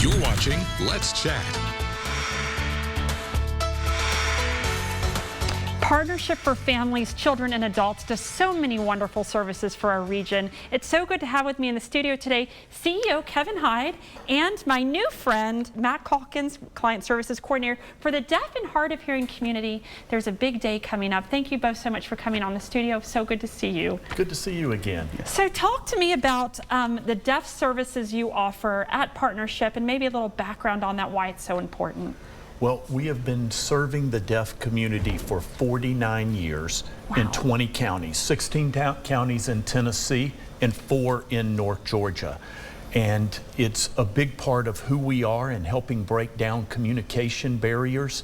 You're watching Let's Chat. Partnership for Families, Children, and Adults does so many wonderful services for our region. It's so good to have with me in the studio today CEO Kevin Hyde and my new friend Matt Calkins, Client Services Coordinator for the Deaf and Hard of Hearing community. There's a big day coming up. Thank you both so much for coming on the studio. So good to see you. Good to see you again. So talk to me about the deaf services you offer at Partnership and maybe a little background on that, why it's so important. Well, we have been serving the deaf community for 49 years in 20 counties, 16 counties in Tennessee and 4 in North Georgia. And it's a big part of who we are in helping break down communication barriers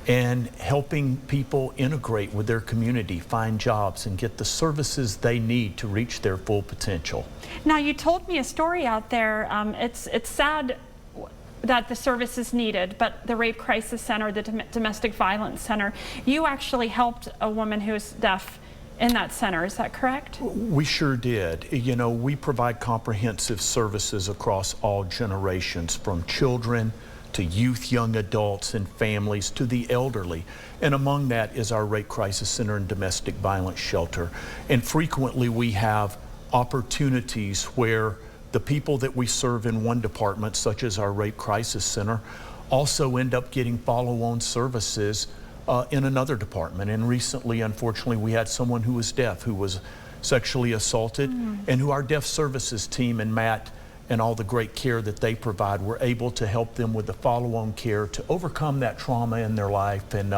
and helping people integrate with their community, find jobs, and get the services they need to reach their full potential. Now, you told me a story out there. It's sad that the service is needed, but the Rape Crisis Center, the Domestic Violence Center, you actually helped a woman who is deaf in that center, is that correct? We sure did. You know, we provide comprehensive services across all generations, from children to youth, young adults, and families to the elderly. And among that is our Rape Crisis Center and Domestic Violence Shelter. And frequently we have opportunities where the people that we serve in one department, such as our Rape Crisis Center, also end up getting follow-on services in another department. And recently, unfortunately, we had someone who was deaf who was sexually assaulted, and who our deaf services team and Matt and all the great care that they provide were able to help them with the follow-on care to overcome that trauma in their life and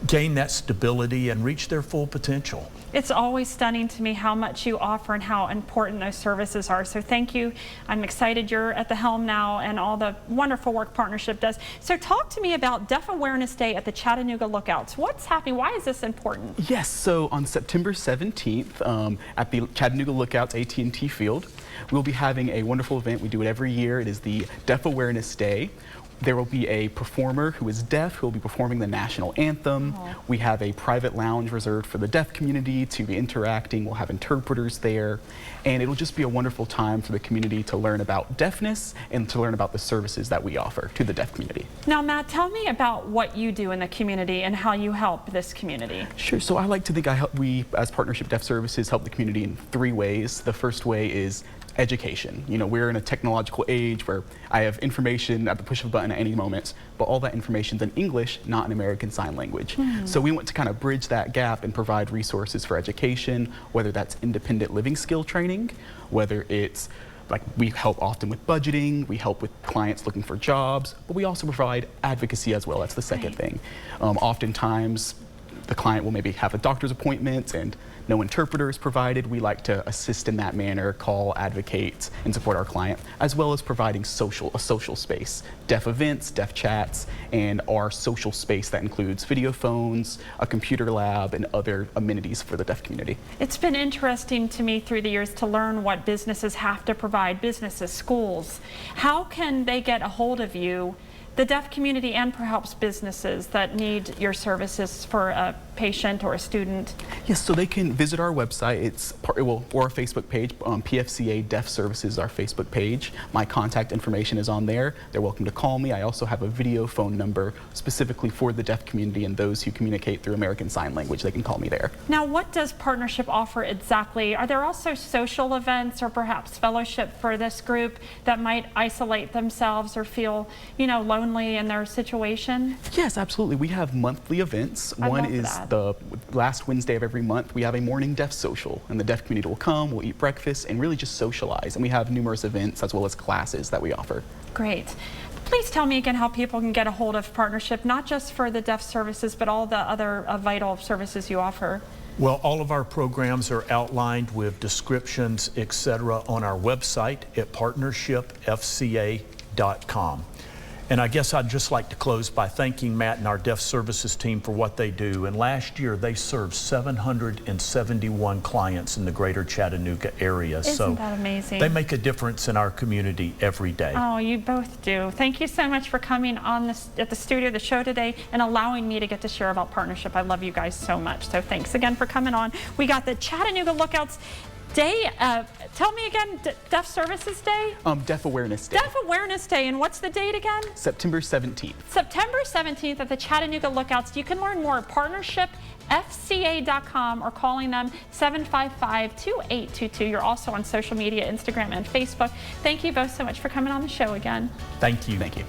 gain that stability and reach their full potential. It's always stunning to me how much you offer and how important those services are. So thank you. I'm excited you're at the helm now and all the wonderful work Partnership does. So talk to me about Deaf Awareness Day at the Chattanooga Lookouts. What's happening? Why is this important? Yes, so on September 17th at the Chattanooga Lookouts AT&T Field, we'll be having a wonderful event. We do it every year. It is the Deaf Awareness Day. There will be a performer who is deaf who will be performing the national anthem. We have a private lounge reserved for the deaf community to be interacting. We'll have interpreters there. And it'll just be a wonderful time for the community to learn about deafness and to learn about the services that we offer to the deaf community. Now, Matt, tell me about what you do in the community and how you help this community. Sure. So I like to think we, as Partnership Deaf Services, help the community in 3 ways. The first way is education. You know, we're in a technological age where I have information at the push of a button at any moment, but all that information's in English, not in American Sign Language. So we want to kind of bridge that gap and provide resources for education, whether that's independent living skill training, whether it's like we help often with budgeting, we help with clients looking for jobs, but we also provide advocacy as well. That's the second thing. Oftentimes, the client will maybe have a doctor's appointment and no interpreter is provided. We like to assist in that manner, call, advocate, and support our client, as well as providing a social space, deaf events, deaf chats, and our social space that includes video phones, a computer lab, and other amenities for the deaf community. It's been interesting to me through the years to learn what businesses have to provide, businesses, schools. How can they get a hold of you, the deaf community, and perhaps businesses that need your services for a patient or a student? Yes, so they can visit our website. Or our Facebook page. PFCA Deaf Services is our Facebook page. My contact information is on there. They're welcome to call me. I also have a video phone number specifically for the deaf community and those who communicate through American Sign Language. They can call me there. Now, what does Partnership offer exactly? Are there also social events or perhaps fellowship for this group that might isolate themselves or feel, you know, lonely in their situation? Yes, absolutely. We have monthly events. One is the last Wednesday of every month. We have a morning deaf social, and the deaf community will come, we'll eat breakfast, and really just socialize. And we have numerous events as well as classes that we offer. Great. Please tell me again how people can get a hold of Partnership, not just for the deaf services, but all the other vital services you offer. Well, all of our programs are outlined with descriptions, etc., on our website at partnershipfca.com. And I guess I'd just like to close by thanking Matt and our deaf services team for what they do. And last year they served 771 clients in the greater Chattanooga area. Isn't that amazing? They make a difference in our community every day. Oh, you both do. Thank you so much for coming on at the studio, the show today, and allowing me to get to share about Partnership. I love you guys so much. So thanks again for coming on. We got the Chattanooga Lookouts day. Tell me again, Deaf Services Day? Deaf Awareness Day. Deaf Awareness Day, and what's the date again? September 17th. September 17th at the Chattanooga Lookouts. You can learn more at partnershipfca.com or calling them 755-2822. You're also on social media, Instagram and Facebook. Thank you both so much for coming on the show again. Thank you. Thank you.